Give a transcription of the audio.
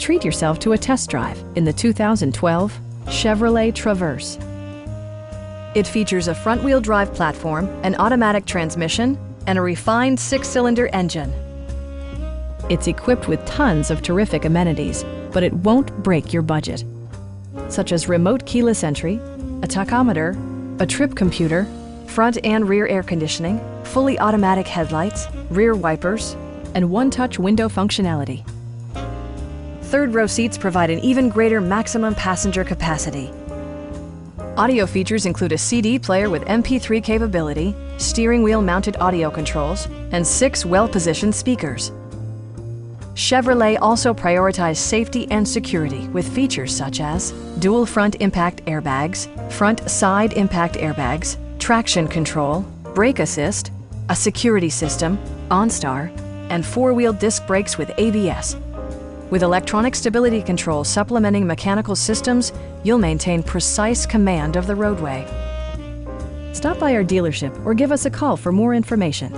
treat yourself to a test drive in the 2012 Chevrolet Traverse. It features a front-wheel drive platform, an automatic transmission, and a refined 6-cylinder engine. It's equipped with tons of terrific amenities, but it won't break your budget, such as remote keyless entry, a tachometer, a trip computer, front and rear air conditioning, fully automatic headlights, rear wipers, and one-touch window functionality. Third-row seats provide an even greater maximum passenger capacity. Audio features include a CD player with MP3 capability, steering wheel mounted audio controls, and 6 well-positioned speakers. Chevrolet also prioritized safety and security with features such as dual front impact airbags, front side impact airbags, traction control, brake assist, a security system, OnStar, and 4-wheel disc brakes with ABS. With electronic stability control supplementing mechanical systems, you'll maintain precise command of the roadway. Stop by our dealership or give us a call for more information.